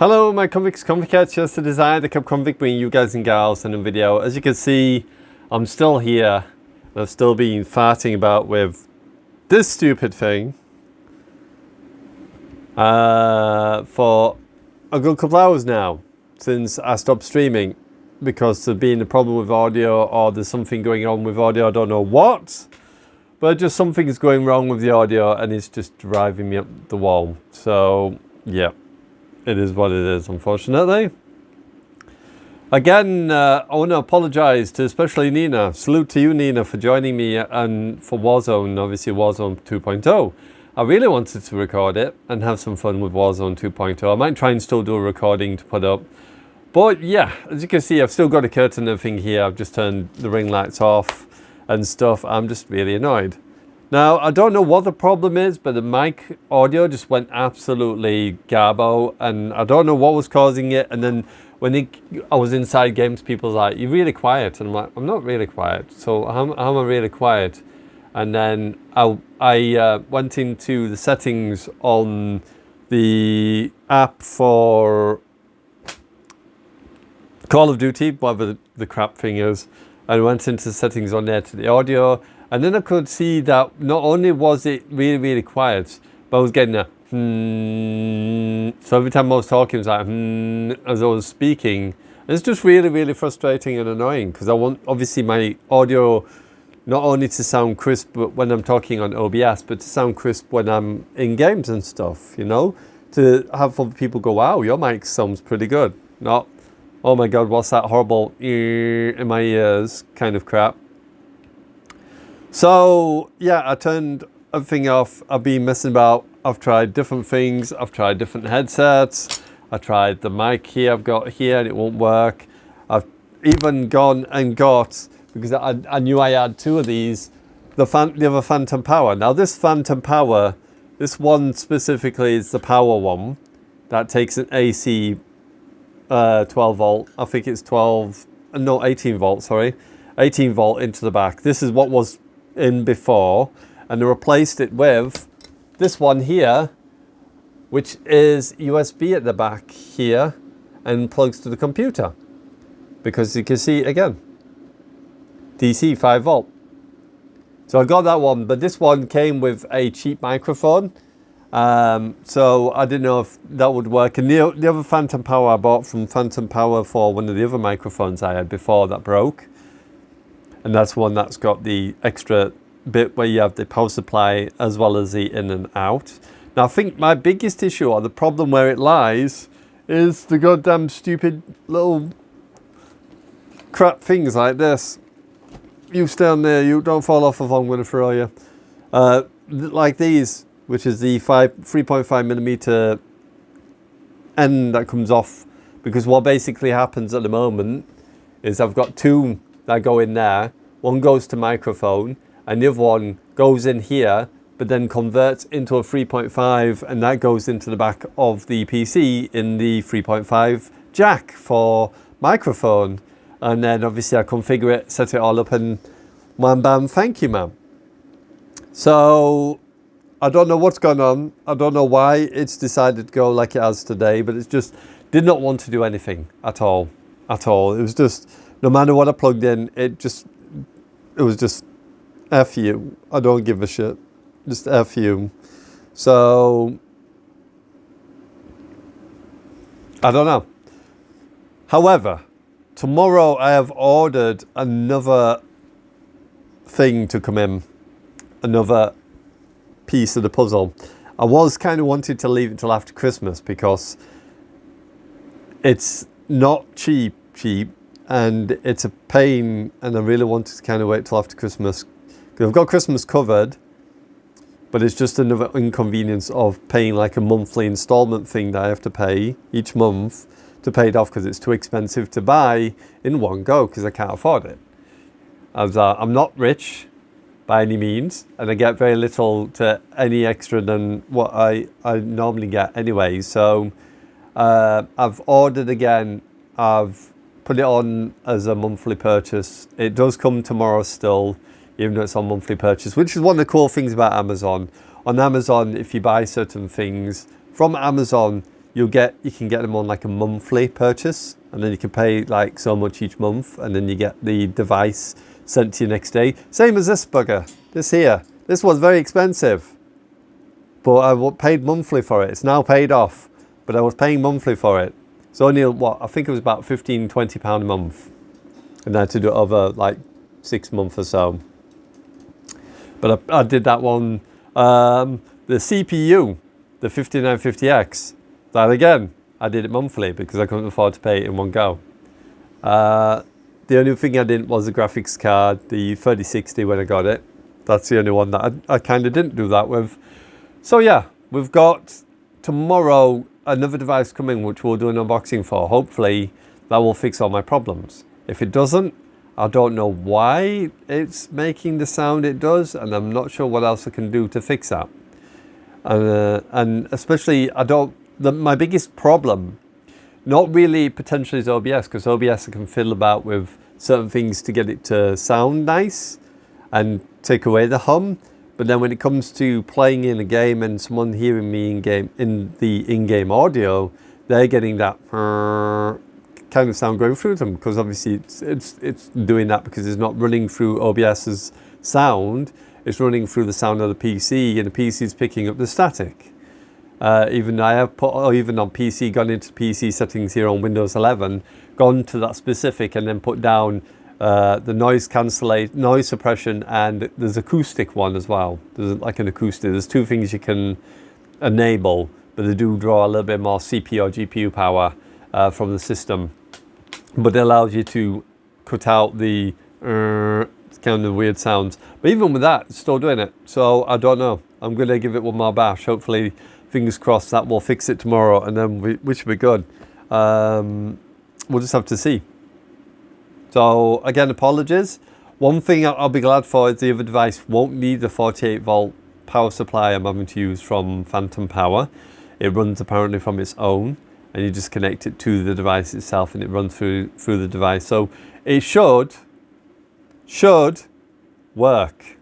Hello my convicts, convicts, just the design, the Cub Convict bringing you guys and gals in a video. As you can see, I'm still here. I've still been farting about with this stupid thing for a good couple hours now, since I stopped streaming, because there's been a problem with audio, or there's something going on with audio, I don't know what, but just something's going wrong with the audio and it's just driving me up the wall. So yeah. It is what it is, unfortunately. Again, I want to apologise to especially Nina. Salute to you, Nina, for joining me and for Warzone, obviously Warzone 2.0. I really wanted to record it and have some fun with Warzone 2.0. I might try and still do a recording to put up. But yeah, as you can see, I've still got a curtain and everything here. I've just turned the ring lights off and stuff. I'm just really annoyed. Now, I don't know what the problem is, but the mic audio just went absolutely garbo, and I don't know what was causing it. And then when I was inside games, people were like, "You're really quiet," and I'm like, "I'm not really quiet. So how am I really quiet?" And then I went into the settings on the app for Call of Duty, whatever the crap thing is, and went into the settings on there to the audio. And then I could see that not only was it really, really quiet, but I was getting a So every time I was talking, it was like as I was speaking. And it's just really, really frustrating and annoying, because I want, obviously, my audio not only to sound crisp when I'm talking on OBS, but to sound crisp when I'm in games and stuff, you know? To have other people go, "Wow, your mic sounds pretty good." Not, "Oh my God, what's that horrible in my ears" kind of crap. So yeah, I turned everything off. I've been messing about. I've tried different things. I've tried different headsets. I tried the mic here I've got here and it won't work. I've even gone and got, because I knew I had two of these, the other Phantom Power. Now this Phantom Power, this one specifically is the power one that takes an AC 12 volt. I think it's 18 volt, sorry. 18 volt into the back. This is what was in before, and they replaced it with this one here, which is USB at the back here and plugs to the computer, because you can see again DC 5 volt. So I got that one, but this one came with a cheap microphone, so I didn't know if that would work. And the other Phantom Power I bought from Phantom Power for one of the other microphones I had before that broke. And that's one that's got the extra bit where you have the power supply as well as the in and out. Now I think my biggest issue, or the problem where it lies, is the goddamn stupid little crap things like this. You stay on there, you don't fall off if I'm going to throw you. Like these, which is the 3.5mm end that comes off. Because what basically happens at the moment is I've got two that go in there. One goes to microphone and the other one goes in here, but then converts into a 3.5, and that goes into the back of the PC in the 3.5 jack for microphone. And then obviously I configure it, set it all up, and wham bam, thank you ma'am. So I don't know what's going on. I don't know why it's decided to go like it has today, but it's just did not want to do anything at all. It was just, no matter what I plugged in, it was just F you. I don't give a shit. Just F you. So I don't know. However, tomorrow I have ordered another thing to come in. Another piece of the puzzle. I was kind of wanting to leave it till after Christmas, because it's not cheap, and it's a pain, and I really wanted to kind of wait till after Christmas, because I've got Christmas covered, but it's just another inconvenience of paying like a monthly installment thing that I have to pay each month to pay it off, because it's too expensive to buy in one go, because I can't afford it. As I'm not rich by any means, and I get very little to any extra than what I normally get anyway. So I've ordered again. I've put it on as a monthly purchase. It does come tomorrow still, even though it's on monthly purchase, which is one of the cool things about Amazon. On Amazon, if you buy certain things from Amazon, you can get them on like a monthly purchase, and then you can pay like so much each month, and then you get the device sent to you next day. Same as this bugger, this here. This was very expensive, but I paid monthly for it. It's now paid off, but I was paying monthly for it. So only what, I think it was about £15–20 a month, and I had to do it over like 6 months or so. But I did that one. The CPU, the 5950X, that again, I did it monthly because I couldn't afford to pay it in one go. The only thing I didn't was the graphics card, the 3060 when I got it. That's the only one that I kind of didn't do that with. So yeah, we've got tomorrow another device coming which we'll do an unboxing for. Hopefully that will fix all my problems. If it doesn't, I don't know why it's making the sound it does, and I'm not sure what else I can do to fix that. And especially, my biggest problem, not really potentially is OBS, because OBS I can fiddle about with certain things to get it to sound nice and take away the hum. But then when it comes to playing in a game and someone hearing me in the in-game audio, they're getting that kind of sound going through them, because obviously it's doing that because it's not running through OBS's sound, it's running through the sound of the PC, and the PC is picking up the static. Even I have put, or even on PC, gone into PC settings here on Windows 11, gone to that specific, and then put down the noise cancellation, noise suppression, and there's acoustic one as well. There's like an acoustic. There's two things you can enable, but they do draw a little bit more CPU or GPU power from the system. But it allows you to cut out the kind of weird sounds. But even with that, it's still doing it. So I don't know. I'm going to give it one more bash. Hopefully, fingers crossed, that will fix it tomorrow, and then we should be good. We'll just have to see. So again, apologies. One thing I'll be glad for is the other device won't need the 48 volt power supply I'm having to use from Phantom Power. It runs apparently from its own, and you just connect it to the device itself, and it runs through the device. So it should work.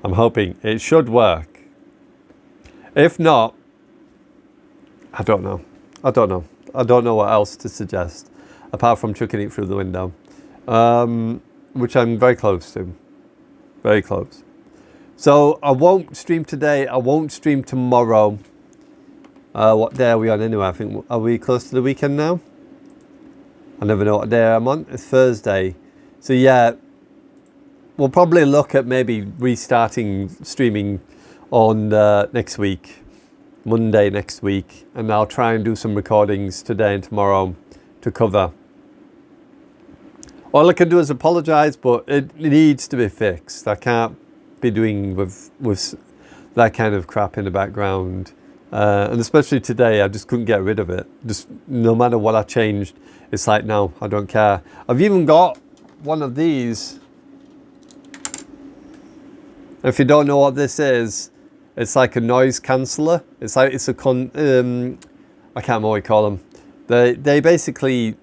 I'm hoping it should work. If not, I don't know. I don't know what else to suggest, apart from chucking it through the window, which I'm very close to. Very close. So I won't stream today. I won't stream tomorrow. What day are we on anyway? I think, are we close to the weekend now? I never know what day I'm on. It's Thursday. So yeah, we'll probably look at maybe restarting streaming on next week, Monday next week, and I'll try and do some recordings today and tomorrow to cover. All I can do is apologise, but it needs to be fixed. I can't be doing with that kind of crap in the background. And especially today, I just couldn't get rid of it. Just no matter what I changed, it's like, no, I don't care. I've even got one of these. If you don't know what this is, it's like a noise canceller. It's like, it's a I can't remember what you call them. They basically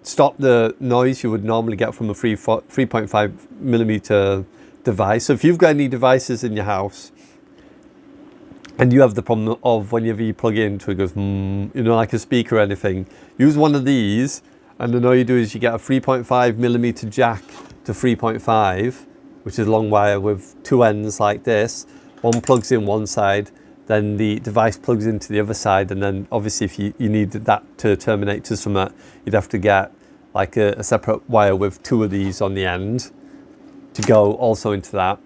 stop the noise you would normally get from a 3.5mm device. So if you've got any devices in your house, and you have the problem of whenever you plug into it, goes, you know, like a speaker or anything, use one of these, and then all you do is you get a 3.5mm jack to 3.5, which is a long wire with two ends like this. One plugs in one side, then the device plugs into the other side, and then obviously if you needed that to terminate to something, you'd have to get like a separate wire with two of these on the end to go also into that.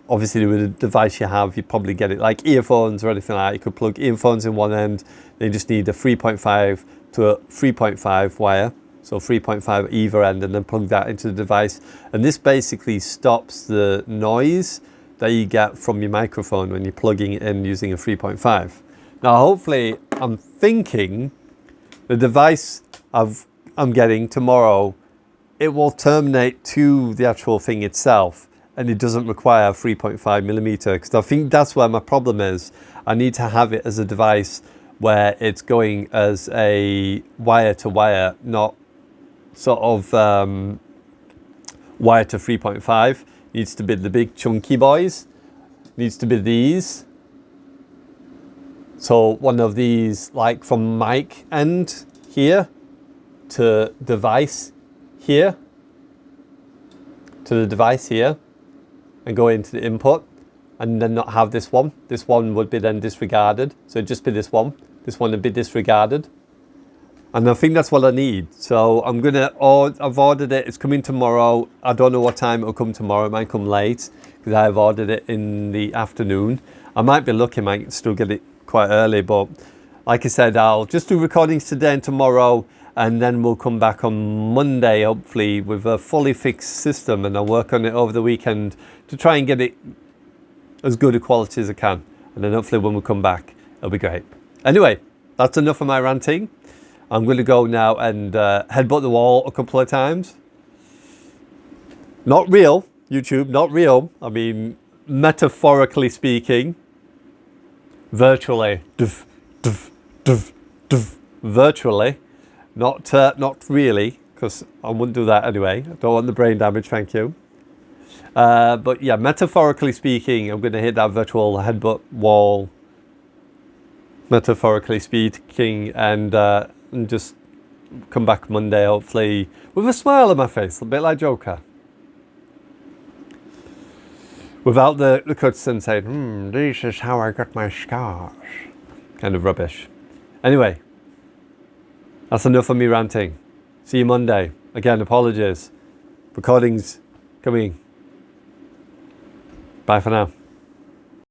Obviously with the device you have, you probably get it like earphones or anything like that. You could plug earphones in one end, then you just need a 3.5 to a 3.5 wire, so 3.5 either end, and then plug that into the device. And this basically stops the noise that you get from your microphone when you're plugging it in using a 3.5. Now hopefully, I'm thinking the device I'm getting tomorrow, it will terminate to the actual thing itself, and it doesn't require 3.5mm, because I think that's where my problem is. I need to have it as a device where it's going as a wire to wire, not sort of wire to 3.5. Needs to be the big chunky boys. Needs to be these. So one of these, like from mic end here to device here, to the device here, and go into the input, and then not have this one. This one would be then disregarded. So it'd just be this one. This one would be disregarded. And I think that's what I need. So I'm gonna, I've ordered it, it's coming tomorrow. I don't know what time it'll come tomorrow. It might come late because I've ordered it in the afternoon. I might be lucky, might still get it quite early, but like I said, I'll just do recordings today and tomorrow, and then we'll come back on Monday, hopefully, with a fully fixed system, and I'll work on it over the weekend to try and get it as good a quality as I can. And then hopefully when we come back, it'll be great. Anyway, that's enough of my ranting. I'm going to go now and headbutt the wall a couple of times. Not real, YouTube, not real. I mean, metaphorically speaking. Virtually. Duff, duff, duff, duff. Virtually. Not really, because I wouldn't do that anyway. I don't want the brain damage, thank you. But yeah, metaphorically speaking, I'm going to hit that virtual headbutt wall. Metaphorically speaking, and just come back Monday, hopefully, with a smile on my face, a bit like Joker. Without the cutscene saying, this is how I got my scars. Kind of rubbish. Anyway, that's enough of me ranting. See you Monday. Again, apologies. Recordings coming. Bye for now.